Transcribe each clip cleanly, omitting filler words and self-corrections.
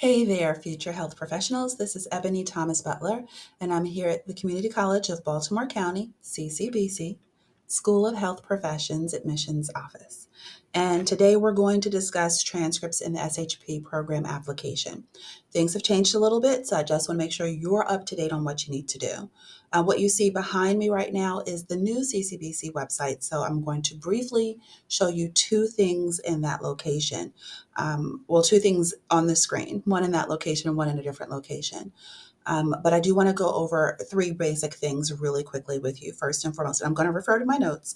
Hey there, future health professionals. This is Ebony Thomas Butler, and I'm here at the Community College of Baltimore County, CCBC, School of Health Professions Admissions Office. And today we're going to discuss transcripts in the SHP program application. Things have changed a little bit, so I just want to make sure you're up to date on what you need to do. What you see behind me right now is the new CCBC website, so I'm going to briefly show you two things in that location. Two things on the screen, one in that location and one in a different location. But I do want to go over three basic things really quickly with you. First and foremost, and I'm going to refer to my notes.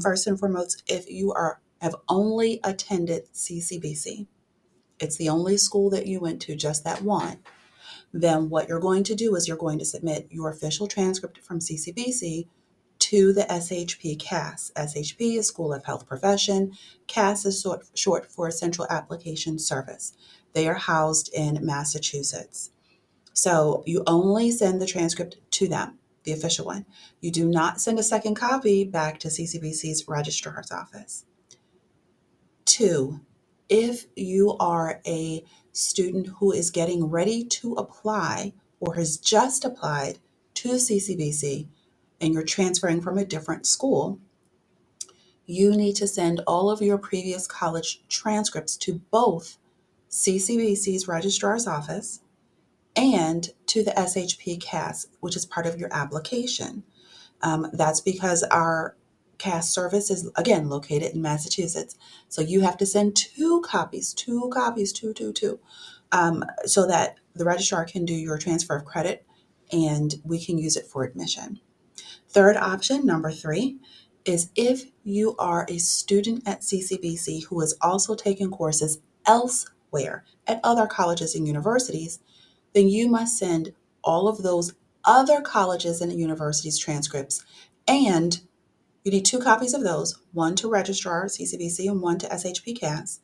First and foremost, if you have only attended CCBC, it's the only school that you went to, just that one, then what you're going to do is you're going to submit your official transcript from CCBC to the SHP CAS. SHP is School of Health Profession. CAS is short for Central Application Service. They are housed in Massachusetts. So you only send the transcript to them, the official one. You do not send a second copy back to CCBC's registrar's office. 2, if you are a student who is getting ready to apply or has just applied to CCBC and you're transferring from a different school, you need to send all of your previous college transcripts to both CCBC's registrar's office and to the SHP CAS, which is part of your application. That's because our CAS service is, again, located in Massachusetts. So you have to send two copies, two, so that the registrar can do your transfer of credit and we can use it for admission. Third option, number 3, is if you are a student at CCBC who is also taking courses elsewhere at other colleges and universities, then you must send all of those other colleges and universities transcripts, and you need 2 copies of those, one to registrar CCBC and one to SHP CAS,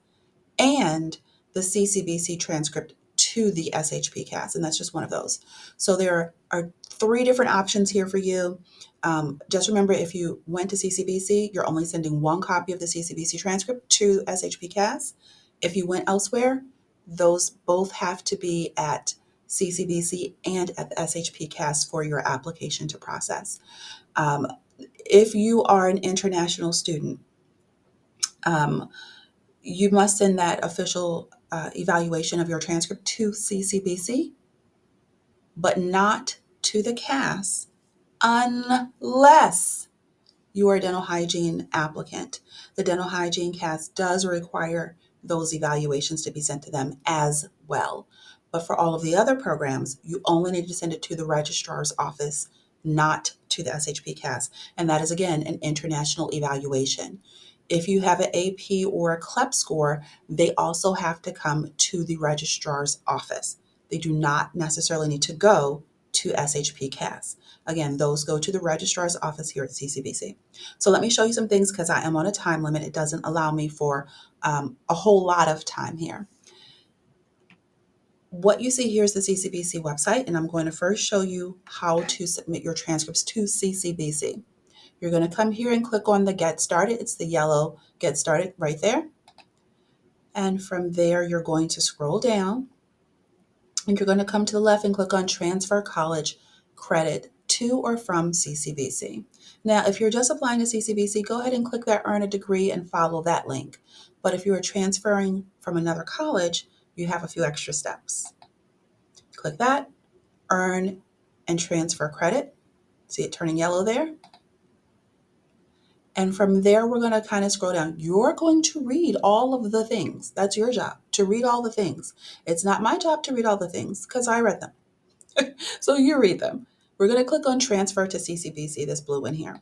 and the CCBC transcript to the SHP CAS, and that's just one of those. So there are 3 different options here for you. Just remember, if you went to CCBC, you're only sending 1 copy of the CCBC transcript to SHP CAS. If you went elsewhere, those both have to be at CCBC and at the SHP CAS for your application to process. If you are an international student, you must send that official evaluation of your transcript to CCBC, but not to the CAS unless you are a dental hygiene applicant. The dental hygiene CAS does require those evaluations to be sent to them as well. But for all of the other programs, you only need to send it to the registrar's office, not to the SHP CAS. And that is, again, an international evaluation. If you have an AP or a CLEP score, they also have to come to the registrar's office. They do not necessarily need to go to SHP CAS. Again, those go to the registrar's office here at CCBC. So let me show you some things because I am on a time limit. It doesn't allow me for a whole lot of time here. What you see here is the CCBC website, and I'm going to first show you how to submit your transcripts to CCBC. You're going to come here and click on the Get Started. It's the yellow Get Started right there. And from there, you're going to scroll down, and you're going to come to the left and click on Transfer College Credit to or from CCBC. Now, if you're just applying to CCBC, go ahead and click that Earn a Degree and follow that link. But if you are transferring from another college, you have a few extra steps. Click that, Earn and Transfer Credit. See it turning yellow there? And from there, we're going to kind of scroll down. You're going to read all of the things. That's your job, to read all the things. It's not my job to read all the things because I read them. So you read them. We're going to click on Transfer to CCBC, this blue one here.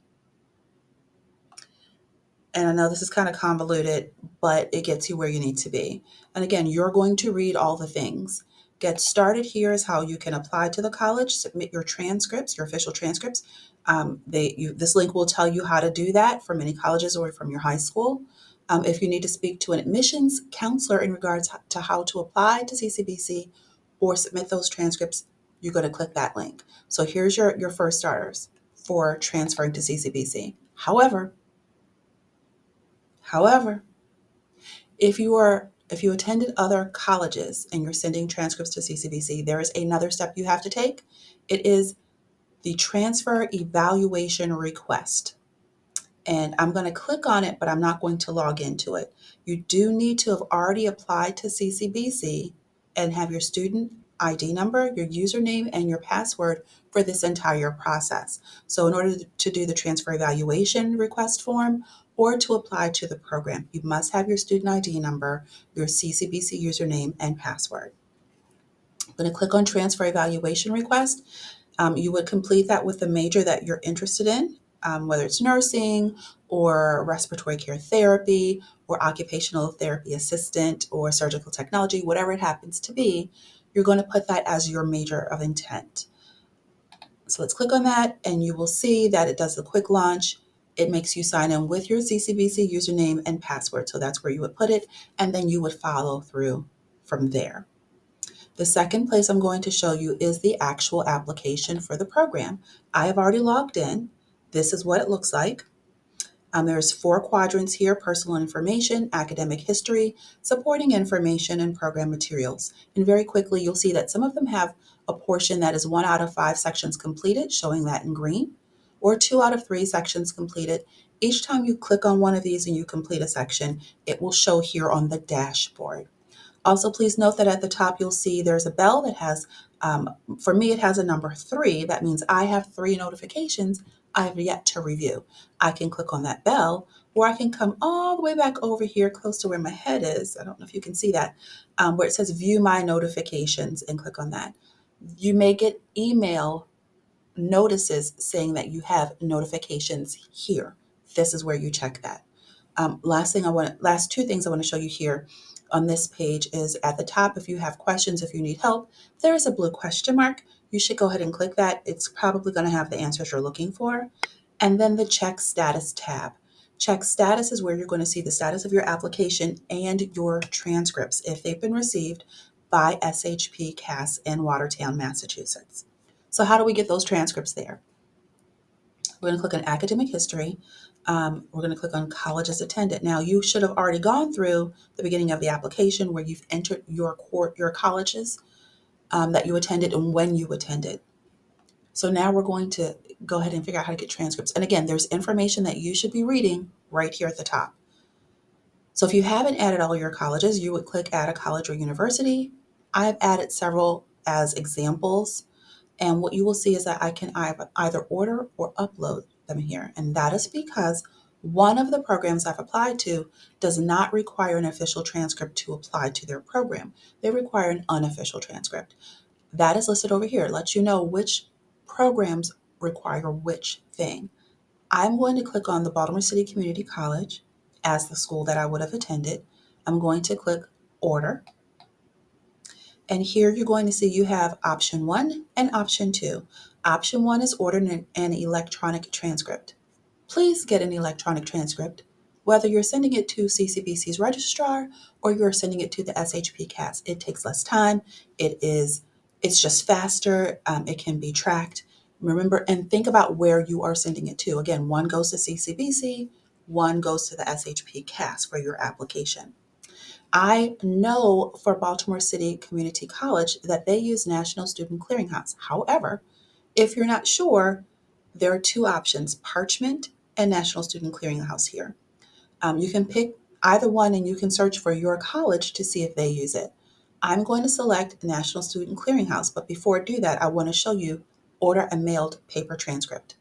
And I know this is kind of convoluted, but it gets you where you need to be. And again, you're going to read all the things. Get Started here is how you can apply to the college, submit your transcripts, your official transcripts. This link will tell you how to do that from any colleges or from your high school. If you need to speak to an admissions counselor in regards to how to apply to CCBC or submit those transcripts, you're going to click that link. So here's your first starters for transferring to CCBC. However, if you are If you attended other colleges and you're sending transcripts to CCBC, there is another step you have to take. It is the transfer evaluation request. And I'm going to click on it, but I'm not going to log into it. You do need to have already applied to CCBC and have your student ID number, your username, and your password for this entire process. So in order to do the transfer evaluation request form or to apply to the program, you must have your student ID number, your CCBC username, and password. I'm going to click on transfer evaluation request. You would complete that with the major that you're interested in, whether it's nursing or respiratory care therapy or occupational therapy assistant or surgical technology, whatever it happens to be, you're going to put that as your major of intent. So let's click on that and you will see that it does the quick launch. It makes you sign in with your CCBC username and password. So that's where you would put it, and then you would follow through from there. The second place I'm going to show you is the actual application for the program. I have already logged in. This is what it looks like. There's 4 quadrants here: personal information, academic history, supporting information, and program materials. And very quickly, you'll see that some of them have a portion that is 1 out of 5 sections completed, showing that in green, or 2 out of 3 sections completed. Each time you click on one of these and you complete a section, it will show here on the dashboard. Also, please note that at the top you'll see there's a bell that has, for me, it has a number 3. That means I have 3 notifications I have yet to review. I can click on that bell, or I can come all the way back over here close to where my head is. I don't know if you can see that, where it says view my notifications, and click on that. You may get email notices saying that you have notifications here. This is where you check that. Last 2 things I want to show you here on this page is at the top. If you have questions, if you need help, there is a blue question mark. You should go ahead and click that. It's probably going to have the answers you're looking for. And then the check status tab. Check status is where you're going to see the status of your application and your transcripts if they've been received by SHP CAS in Watertown, Massachusetts. So how do we get those transcripts there? We're going to click on academic history. We're going to click on colleges attended. Now, you should have already gone through the beginning of the application where you've entered your colleges that you attended and when you attended. So now we're going to go ahead and figure out how to get transcripts. And again, there's information that you should be reading right here at the top. So if you haven't added all your colleges, you would click add a college or university. I've added several as examples. And what you will see is that I can either order or upload them here. And that is because one of the programs I've applied to does not require an official transcript to apply to their program. They require an unofficial transcript. That is listed over here. It lets you know which programs require which thing. I'm going to click on the Baltimore City Community College as the school that I would have attended. I'm going to click order. And here you're going to see you have option 1 and option 2. Option 1 is ordering an electronic transcript. Please get an electronic transcript, whether you're sending it to CCBC's registrar or you're sending it to the SHP CAS. It takes less time. It's just faster. It can be tracked. Remember and think about where you are sending it to. Again, one goes to CCBC, one goes to the SHP CAS for your application. I know for Baltimore City Community College that they use National Student Clearinghouse. However, if you're not sure, there are 2 options, Parchment and National Student Clearinghouse here. You can pick either one and you can search for your college to see if they use it. I'm going to select National Student Clearinghouse, but before I do that, I want to show you order a mailed paper transcript.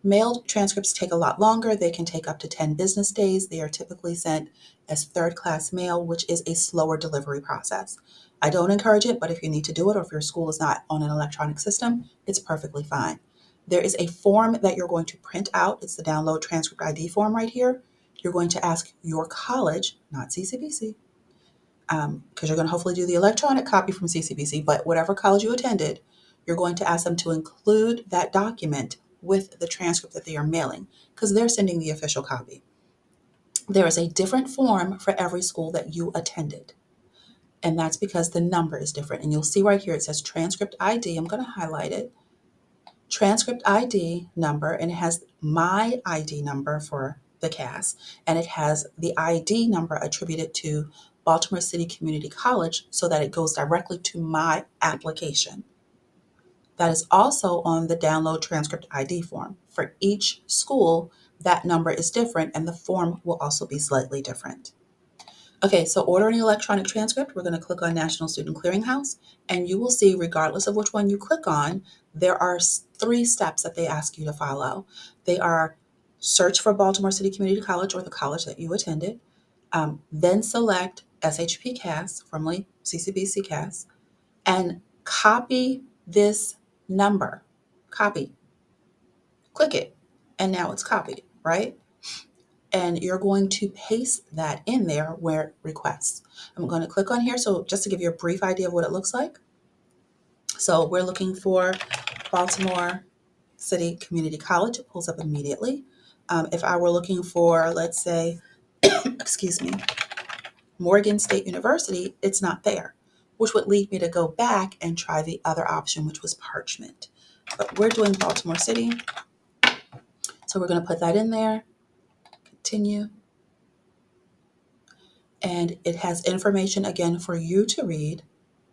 Mailed transcripts take a lot longer. They can take up to 10 business days. They are typically sent as third-class mail, which is a slower delivery process. I don't encourage it, but if you need to do it or if your school is not on an electronic system, it's perfectly fine. There is a form that you're going to print out. It's the download transcript ID form right here. You're going to ask your college, not CCBC, because you're going to hopefully do the electronic copy from CCBC, but whatever college you attended, you're going to ask them to include that document with the transcript that they are mailing, because they're sending the official copy. There is a different form for every school that you attended, and that's because the number is different. And you'll see right here, it says transcript ID. I'm going to highlight it. Transcript ID number, and it has my ID number for the CAS, and it has the ID number attributed to Baltimore City Community College so that it goes directly to my application. That is also on the download transcript ID form. For each school, that number is different and the form will also be slightly different. Okay, so ordering electronic transcript, we're going to click on National Student Clearinghouse, and you will see, regardless of which one you click on, there are 3 steps that they ask you to follow. They are search for Baltimore City Community College or the college that you attended, then select SHP CAS, formerly CCBC CAS, and copy this number. Copy. Click it, and now it's copied, right? And you're going to paste that in there where requests. I'm going to click on here. So just to give you a brief idea of what it looks like. So we're looking for Baltimore City Community College. It pulls up immediately. If I were looking for, let's say, excuse me, Morgan State University, it's not there, which would lead me to go back and try the other option, which was Parchment. But we're doing Baltimore City. So we're going to put that in there, continue. And it has information again for you to read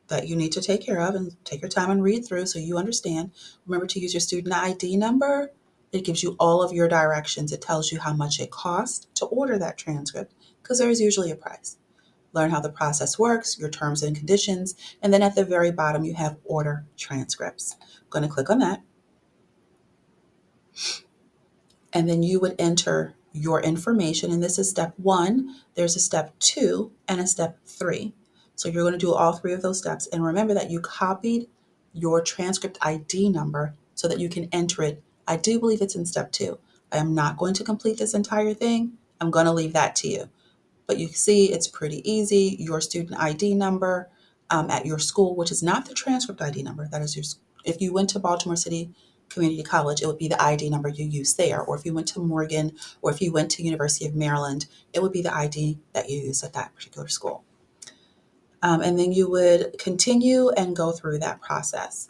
that you need to take care of and take your time and read through so you understand. Remember to use your student ID number. It gives you all of your directions. It tells you how much it costs to order that transcript because there is usually a price. Learn how the process works, your terms and conditions, and then at the very bottom you have order transcripts. I'm going to click on that. And then you would enter your information. And this is step 1. There's a step 2 and a step 3. So you're going to do all 3 of those steps. And remember that you copied your transcript ID number so that you can enter it. I do believe it's in step 2. I am not going to complete this entire thing. I'm going to leave that to you. But you see it's pretty easy. Your student ID number at your school, which is not the transcript ID number. That is your, if you went to Baltimore City Community College, it would be the ID number you use there. Or if you went to Morgan, or if you went to University of Maryland, it would be the ID that you used at that particular school. And then you would continue and go through that process.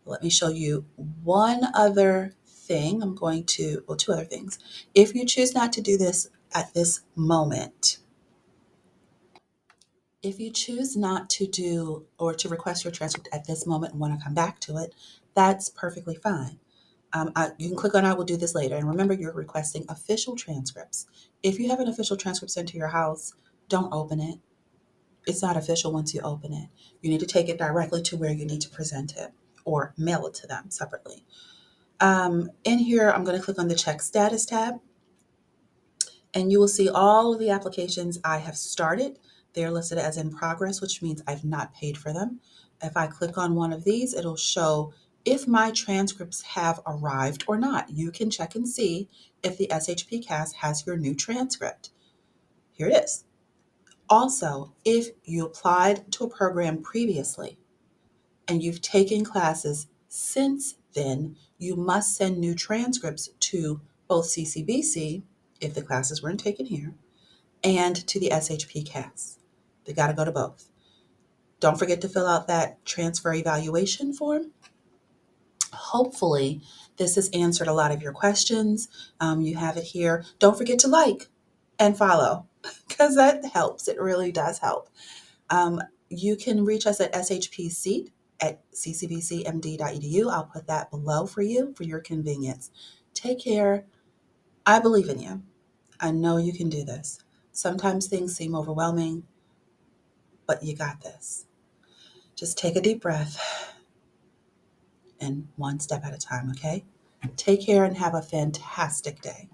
Let me show you one other thing. I'm going to, well, 2 other things. If you choose not to do this at this moment, if you choose not to do or to request your transcript at this moment and want to come back to it, that's perfectly fine. You can click on I will do this later. And remember, you're requesting official transcripts. If you have an official transcript sent to your house, don't open it. It's not official once you open it. You need to take it directly to where you need to present it or mail it to them separately. In here, I'm going to click on the check status tab. And you will see all of the applications I have started. They're listed as in progress, which means I've not paid for them. If I click on one of these, it'll show if my transcripts have arrived or not. You can check and see if the SHP CAS has your new transcript. Here it is. Also, if you applied to a program previously and you've taken classes since then, you must send new transcripts to both CCBC, if the classes weren't taken here, and to the SHP CAS. They got to go to both. Don't forget to fill out that transfer evaluation form. Hopefully, this has answered a lot of your questions. You have it here. Don't forget to like and follow because that helps. It really does help. You can reach us at shpseat at ccbcmd.edu. I'll put that below for you for your convenience. Take care. I believe in you. I know you can do this. Sometimes things seem overwhelming, but you got this. Just take a deep breath and one step at a time, okay? Take care and have a fantastic day.